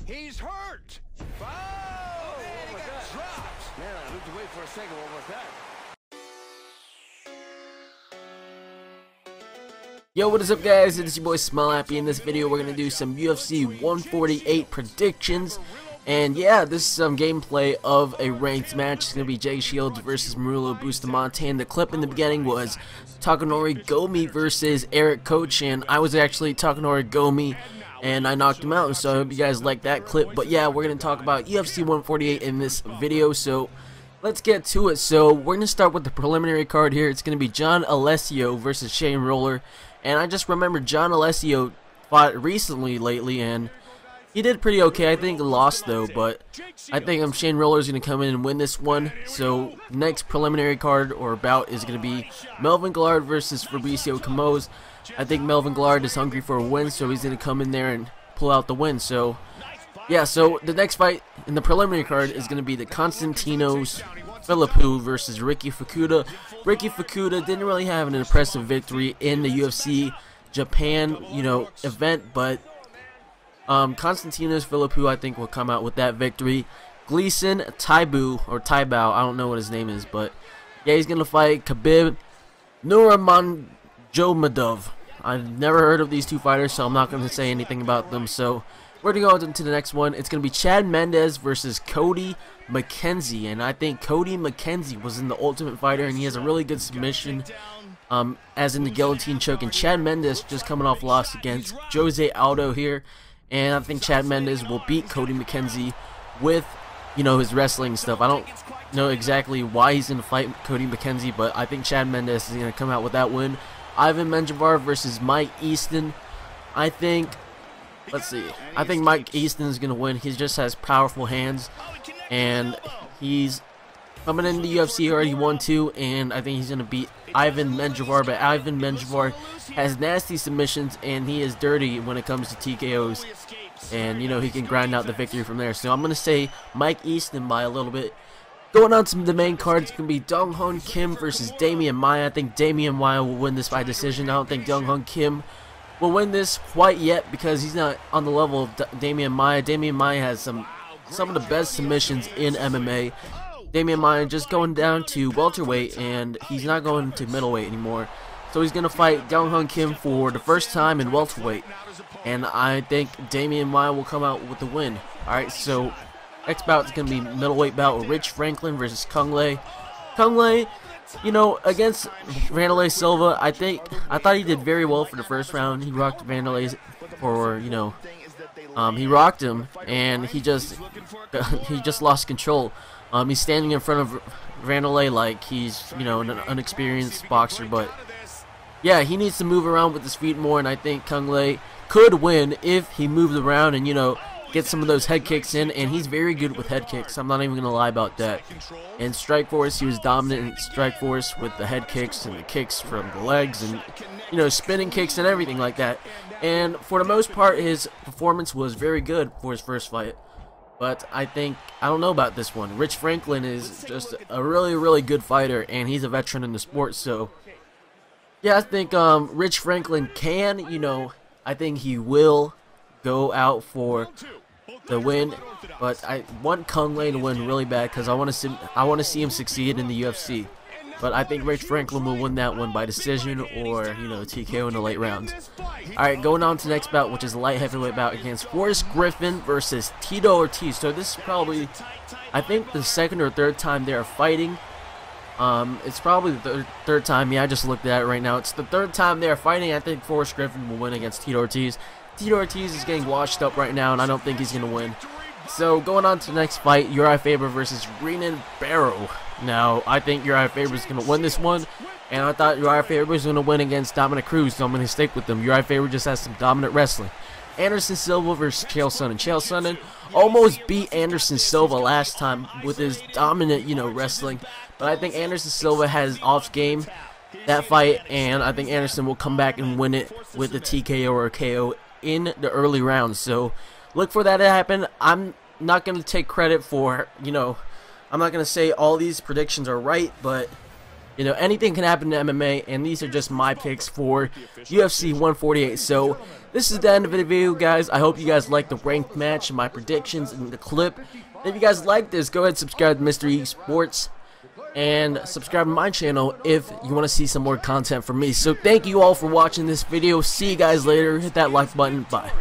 He's hurt. Oh, and he got dropped. Man, I looked away for a second. What was that? Yo, what is up, guys? It's your boy smelllhappy. In this video, we're gonna do some UFC 148 predictions. And yeah, this is some gameplay of a ranked match. It's gonna be Jay Shields versus Marilo Bustamante. And the clip in the beginning was Takanori Gomi versus Eric Coach, and I was actually Takanori Gomi, and I knocked him out. So I hope you guys like that clip. But yeah, we're gonna talk about UFC 148 in this video. So let's get to it. So we're gonna start with the preliminary card here. It's gonna be John Alessio versus Shane Roller. And I just remember John Alessio fought recently lately, and he did pretty okay. I think he lost though, but I think Shane Roller is going to come in and win this one. So next preliminary card or bout is going to be Melvin Guillard versus Fabricio Camoes. I think Melvin Guillard is hungry for a win, so he's going to come in there and pull out the win. So yeah, so the next fight in the preliminary card is going to be the Konstantinos Philippou versus Ricky Fukuda. Ricky Fukuda didn't really have an impressive victory in the UFC Japan, event, but Konstantinos Philippou, I think, will come out with that victory. Gleason Taibao, I don't know what his name is, but yeah, he's gonna fight Khabib Nurmagomedov. I've never heard of these two fighters, so I'm not gonna say anything about them. So we're gonna go into the next one. It's gonna be Chad Mendes versus Cody McKenzie, and I think Cody McKenzie was in the Ultimate Fighter, and he has a really good submission, as in the guillotine choke. And Chad Mendes just coming off loss against Jose Aldo here. And I think Chad Mendes will beat Cody McKenzie with, his wrestling stuff. I don't know exactly why he's going to fight Cody McKenzie, but I think Chad Mendes is going to come out with that win. Ivan Menjivar versus Mike Easton. I think Mike Easton is going to win. He just has powerful hands, and he's coming into the UFC already 1-2, and I think he's going to beat Ivan Menjivar, but Ivan Menjivar has nasty submissions, and he is dirty when it comes to TKOs, and he can grind out the victory from there. So I'm going to say Mike Easton by a little bit. Going on to the main card, it's going to be Dong Hyun Kim versus Damian Maia. I think Damian Maia will win this by decision. I don't think Dong Hyun Kim will win this quite yet because he's not on the level of Damian Maia. Damian Maia has some of the best submissions in MMA. Damian Maia just going down to welterweight, and he's not going to middleweight anymore. So he's going to fight Dong Hyun Kim for the first time in welterweight. And I think Damian Maia will come out with the win. Alright, so next bout is going to be middleweight bout with Rich Franklin versus Kung Le. Kung Le, against Vanderlei Silva, I thought he did very well for the first round. He rocked Vanderlei for, he rocked him, and he just lost control. He's standing in front of Vanderlei like he's, an unexperienced boxer, but yeah, he needs to move around with his feet more, and I think Kung Le could win if he moves around and, get some of those head kicks in, and he's very good with head kicks. I'm not even going to lie about that. In Strikeforce, he was dominant in Strikeforce with the head kicks and the kicks from the legs and, spinning kicks and everything like that. And for the most part, his performance was very good for his first fight. But I don't know about this one. Rich Franklin is just a really, really good fighter, and he's a veteran in the sport. So, yeah, I think Rich Franklin can, I think he will go out for the win. But I want Kung Le to win really bad because I want to see him succeed in the UFC. But I think Rich Franklin will win that one by decision or, TKO in the late rounds. Alright, going on to the next bout, which is a light heavyweight bout against Forrest Griffin versus Tito Ortiz. So this is probably, I think, the second or third time they are fighting. It's probably the third time. Yeah, I just looked at it right now. It's the third time they are fighting. I think Forrest Griffin will win against Tito Ortiz. Tito Ortiz is getting washed up right now, and I don't think he's going to win. So going on to the next fight, Uriah Faber versus Renan Barrow. Now, I think Uriah Faber is going to win this one, and I thought Uriah Faber was going to win against Dominic Cruz, so I'm going to stick with them. Uriah Faber just has some dominant wrestling. Anderson Silva versus Chael Sonnen. Chael Sonnen almost beat Anderson Silva last time with his dominant, wrestling, but I think Anderson Silva has off game that fight, and I think Anderson will come back and win it with a TKO or a KO in the early rounds. So look for that to happen. I'm not going to take credit for, I'm not going to say all these predictions are right, but You know, anything can happen in MMA, and these are just my picks for UFC 148. So this is the end of the video, guys. I hope you guys liked the ranked match, my predictions, and the clip. If you guys like this, go ahead and subscribe to MreGamersSports and subscribe to my channel if you want to see some more content from me. So thank you all for watching this video. See you guys later. Hit that like button. Bye.